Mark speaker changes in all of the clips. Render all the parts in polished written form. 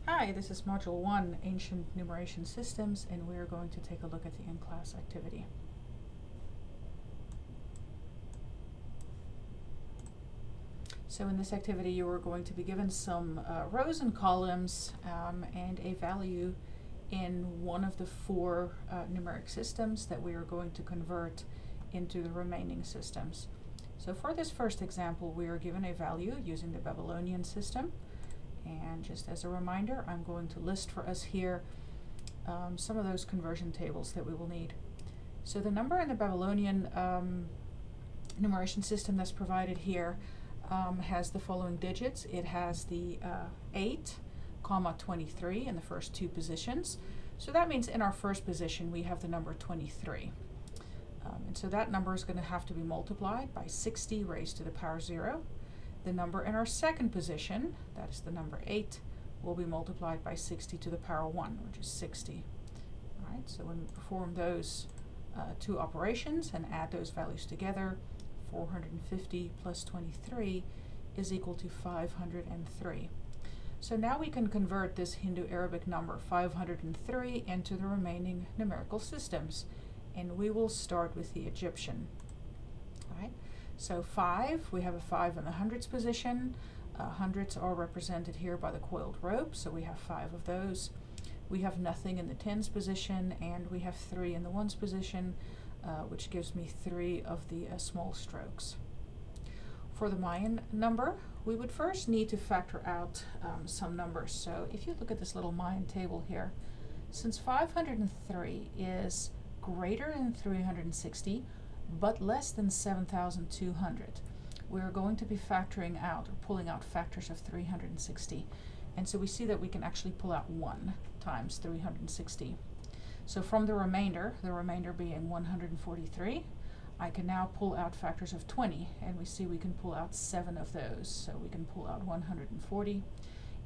Speaker 1: Hi, this is Module 1, Ancient Numeration Systems, and we're going to take a look at the in-class activity. So in this activity, you are going to be given some rows and columns and a value in one of the four numeric systems that we are going to convert into the remaining systems. So for this first example, we are given a value using the Babylonian system. And just as a reminder, I'm going to list for us here some of those conversion tables that we will need. So the number in the Babylonian numeration system that's provided here has the following digits. It has the 8, 23 in the first two positions. So that means in our first position we have the number 23. And so that number is going to have to be multiplied by 60 raised to the power 0. The number in our second position, that is the number 8, will be multiplied by 60 to the power 1, which is 60. All right, so when we perform those two operations and add those values together, 450 plus 23 is equal to 503. So now we can convert this Hindu-Arabic number 503 into the remaining numerical systems. And we will start with the Egyptian. All right. So 5, we have a 5 in the hundreds position. Hundreds are represented here by the coiled rope, so we have 5 of those. We have nothing in the tens position, and we have 3 in the ones position, which gives me 3 of the small strokes. For the Mayan number, we would first need to factor out some numbers. So if you look at this little Mayan table here, since 503 is greater than 360, but less than 7,200. We're going to be factoring out or pulling out factors of 360. And so we see that we can actually pull out 1 times 360. So from the remainder being 143, I can now pull out factors of 20, and we see we can pull out 7 of those. So we can pull out 140,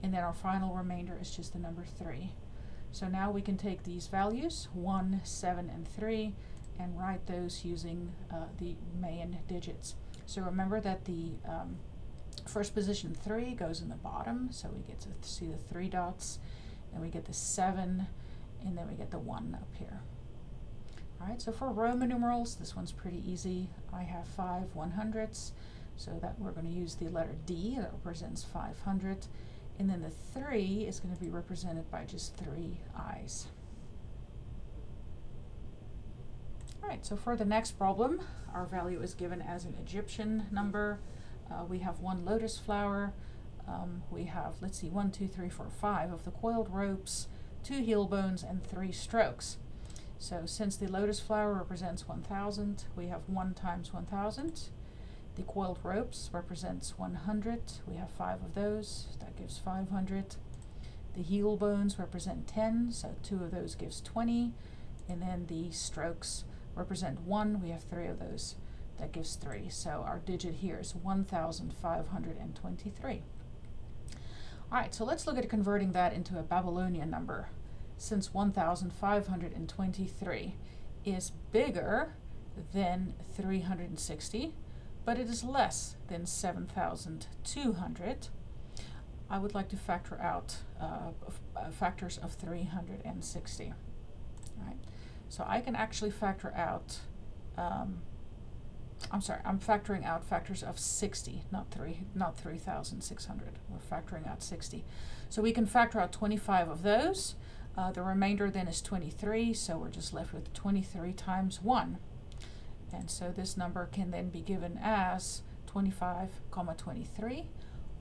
Speaker 1: and then our final remainder is just the number 3. So now we can take these values, 1, 7, and 3, and write those using the Mayan digits. So remember that the first position 3 goes in the bottom, so we get to see the 3 dots, then we get the 7, and then we get the 1 up here. All right, so for Roman numerals, this one's pretty easy. I have 5 100ths, so that we're going to use the letter D that represents 500, and then the 3 is going to be represented by just 3 I's. Alright, so for the next problem, our value is given as an Egyptian number. We have 1 lotus flower. We have, 1, 2, 3, 4, 5 of the coiled ropes, 2 heel bones, and 3 strokes. So since the lotus flower represents 1,000, we have 1 times 1,000. The coiled ropes represents 100. We have 5 of those. That gives 500. The heel bones represent 10, so 2 of those gives 20. And then the strokes represent 1, we have 3 of those, that gives 3. So our digit here is 1,523. Alright, so let's look at converting that into a Babylonian number. Since 1,523 is bigger than 360, but it is less than 7,200, I would like to factor out factors of 360. Alright. So I can actually factor out, I'm factoring out factors of 60, not 3,600. We're factoring out 60. So we can factor out 25 of those. The remainder then is 23, so we're just left with 23 times 1. And so this number can then be given as 25,23,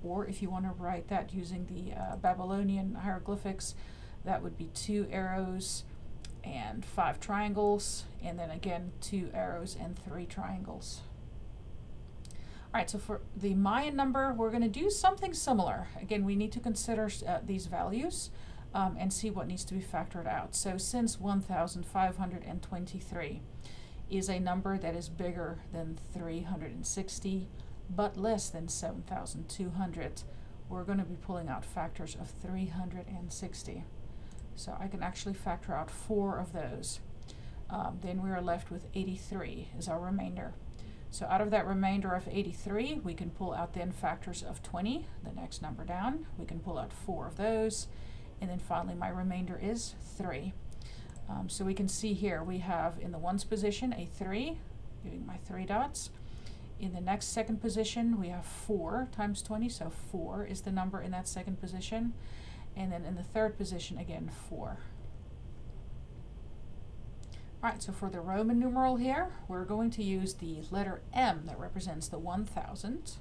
Speaker 1: or if you want to write that using the Babylonian hieroglyphics, that would be 2 arrows and 5 triangles, and then again 2 arrows and 3 triangles. Alright, so for the Mayan number, we're going to do something similar. Again, we need to consider these values and see what needs to be factored out. So since 1,523 is a number that is bigger than 360, but less than 7,200, we're going to be pulling out factors of 360. So I can actually factor out 4 of those. Then we are left with 83 as our remainder. So out of that remainder of 83, we can pull out then factors of 20, the next number down. We can pull out 4 of those, and then finally my remainder is 3. So we can see here we have in the ones position a 3, giving my 3 dots. In the next second position we have 4 times 20, so 4 is the number in that second position. And then in the third position again 4. Alright, so for the Roman numeral here, we're going to use the letter M that represents the 1000.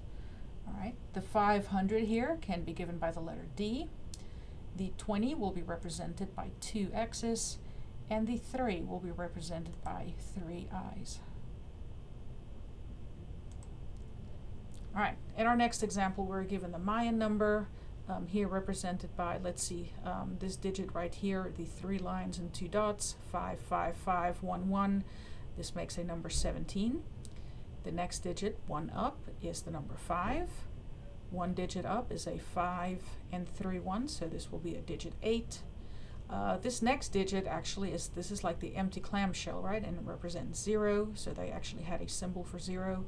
Speaker 1: Alright, the 500 here can be given by the letter D. The 20 will be represented by 2 X's, and the 3 will be represented by 3 I's. Alright, in our next example, we're given the Mayan number, here represented by, let's see, this digit right here, the 3 lines and 2 dots, 5, 5, 5, 1, 1. This makes a number 17. The next digit, 1 up, is the number 5. 1 digit up is a 5 and 3 1s, so this will be a digit 8. This next digit actually this is like the empty clamshell, right? And it represents 0, so they actually had a symbol for 0.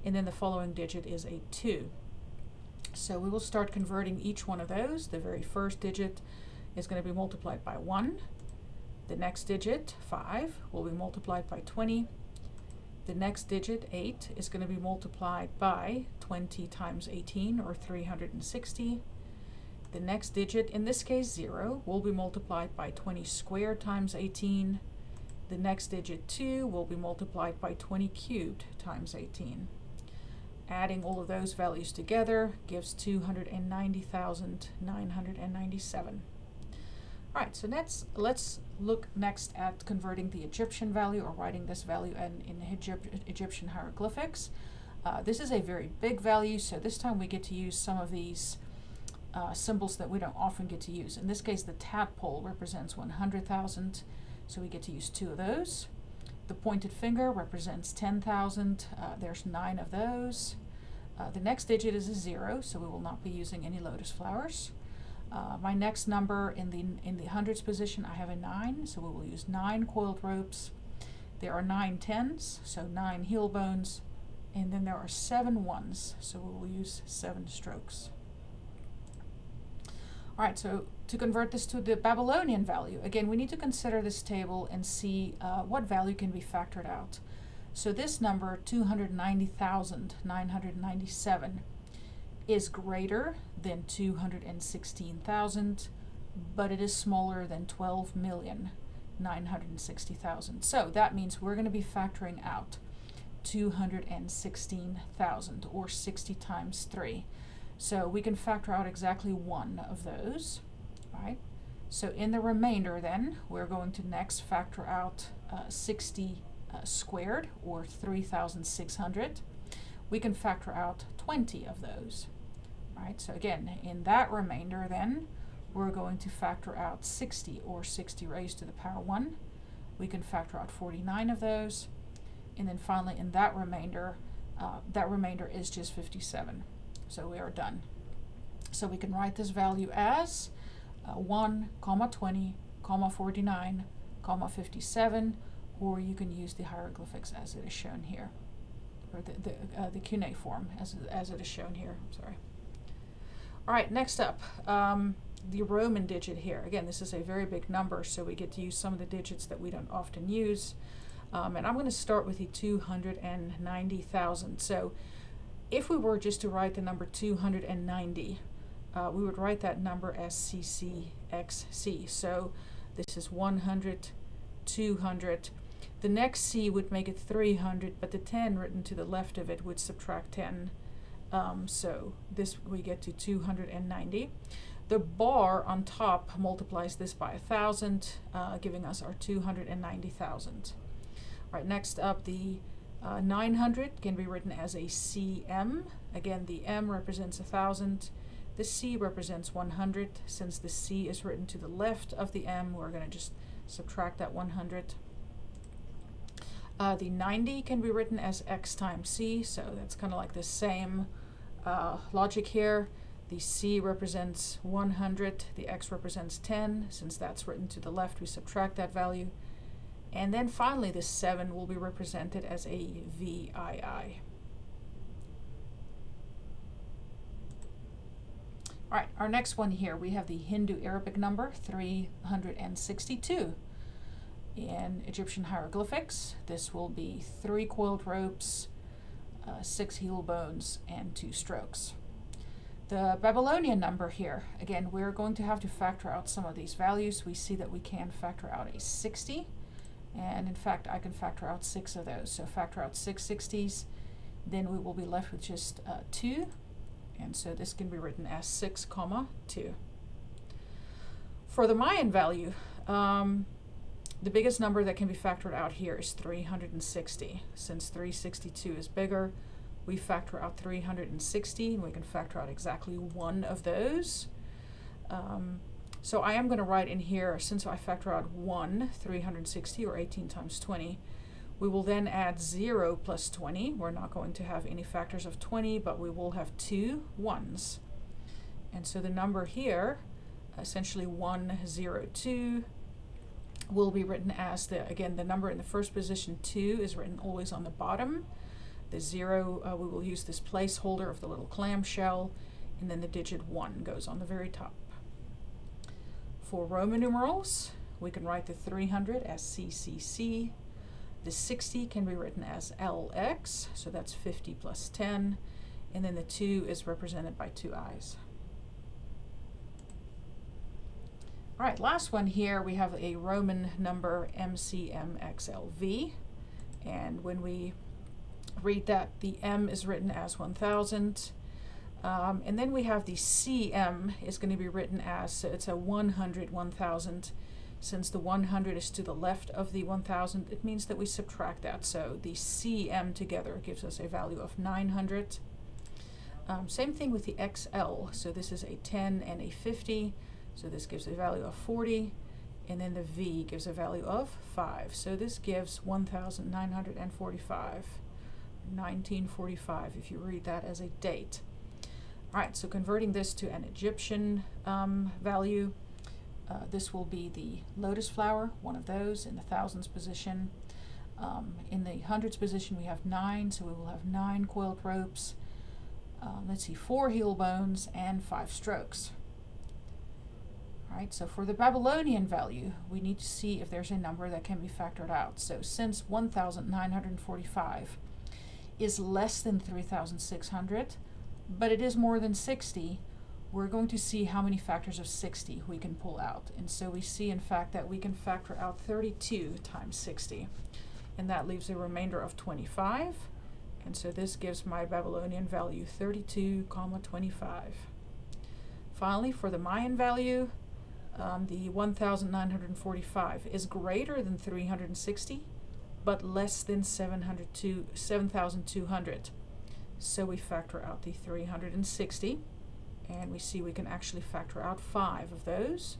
Speaker 1: And then the following digit is a 2. So we will start converting each one of those. The very first digit is going to be multiplied by 1. The next digit, 5, will be multiplied by 20. The next digit, 8, is going to be multiplied by 20 times 18, or 360. The next digit, in this case 0, will be multiplied by 20 squared times 18. The next digit, 2, will be multiplied by 20 cubed times 18. Adding all of those values together gives 290,997. Alright, so let's look next at converting the Egyptian value, or writing this value in Egyptian hieroglyphics. This is a very big value, so this time we get to use some of these symbols that we don't often get to use. In this case, the tadpole represents 100,000, so we get to use 2 of those. The pointed finger represents 10,000. There's 9 of those. The next digit is a 0, so we will not be using any lotus flowers. My next number in the hundreds position, I have a 9, so we will use 9 coiled ropes. There are 9 tens, so 9 heel bones, and then there are 7 ones, so we will use 7 strokes. Alright, so to convert this to the Babylonian value, again, we need to consider this table and see what value can be factored out. So this number, 290,997, is greater than 216,000, but it is smaller than 12,960,000. So that means we're going to be factoring out 216,000, or 60 times 3. So we can factor out exactly 1 of those, right? So in the remainder then, we're going to next factor out 60 squared, or 3,600. We can factor out 20 of those, right? So again, in that remainder then, we're going to factor out 60, or 60 raised to the power 1. We can factor out 49 of those. And then finally, in that remainder is just 57. So we are done. So we can write this value as 1, 20, 49, 57, or you can use the hieroglyphics as it is shown here, or the cuneiform as it is shown here. Sorry. All right, next up, the Roman digit here. Again, this is a very big number, so we get to use some of the digits that we don't often use. And I'm going to start with the 290,000. So if we were just to write the number 290, we would write that number as CCXC. So this is 100, 200. The next C would make it 300, but the 10 written to the left of it would subtract 10. So this we get to 290. The bar on top multiplies this by 1,000, giving us our 290,000. All right, next up, the 900 can be written as a CM. Again, the M represents 1,000. The C represents 100. Since the C is written to the left of the M, we're going to just subtract that 100. The 90 can be written as X times C, so that's kind of like the same logic here. The C represents 100, the X represents 10. Since that's written to the left, we subtract that value. And then finally, the 7 will be represented as a VII. All right, our next one here, we have the Hindu Arabic number 362. In Egyptian hieroglyphics, this will be 3 coiled ropes, 6 heel bones, and 2 strokes. The Babylonian number here, again, we're going to have to factor out some of these values. We see that we can factor out a 60, and in fact, I can factor out 6 of those. So factor out 6 60s, then we will be left with just 2, and so this can be written as 6, 2. For the Mayan value, the biggest number that can be factored out here is 360. Since 362 is bigger, we factor out 360, and we can factor out exactly 1 of those. So I am going to write in here, since I factor out 1, 360, or 18 times 20, we will then add 0 plus 20. We're not going to have any factors of 20, but we will have 2 1s. And so the number here, essentially 102, will be written as, again, the number in the first position, 2, is written always on the bottom. The 0, we will use this placeholder of the little clamshell, and then the digit 1 goes on the very top. For Roman numerals, we can write the 300 as CCC. The 60 can be written as LX, so that's 50 plus 10, and then the 2 is represented by 2 I's. All right, last one here, we have a Roman number MCMXLV, and when we read that, the M is written as 1000, and then we have the CM is going to be written as, so it's a 100 1000. Since the 100 is to the left of the 1000, it means that we subtract that, so the CM together gives us a value of 900. Same thing with the XL, so this is a 10 and a 50. So this gives a value of 40, and then the V gives a value of 5. So this gives 1,945, 1945, if you read that as a date. All right, so converting this to an Egyptian value, this will be the lotus flower, one of those, in the thousands position. In the hundreds position, we have 9, so we will have 9 coiled ropes. Let's see, 4 heel bones and 5 strokes. All right, so for the Babylonian value, we need to see if there's a number that can be factored out. So since 1,945 is less than 3,600, but it is more than 60, we're going to see how many factors of 60 we can pull out. And so we see, in fact, that we can factor out 32 times 60, and that leaves a remainder of 25. And so this gives my Babylonian value 32, 25. Finally, for the Mayan value, the 1,945 is greater than 360, but less than 7,200. So we factor out the 360, and we see we can actually factor out 5 of those.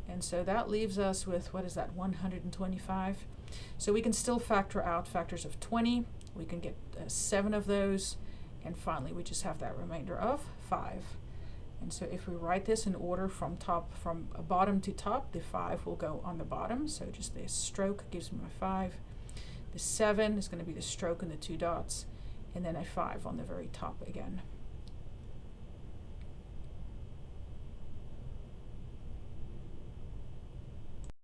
Speaker 1: And so that leaves us with, what is that, 125? So we can still factor out factors of 20. We can get 7 of those, and finally we just have that remainder of 5. And so if we write this in order from bottom to top, the 5 will go on the bottom. So just the stroke gives me my 5. The 7 is going to be the stroke and the 2 dots, and then a 5 on the very top again.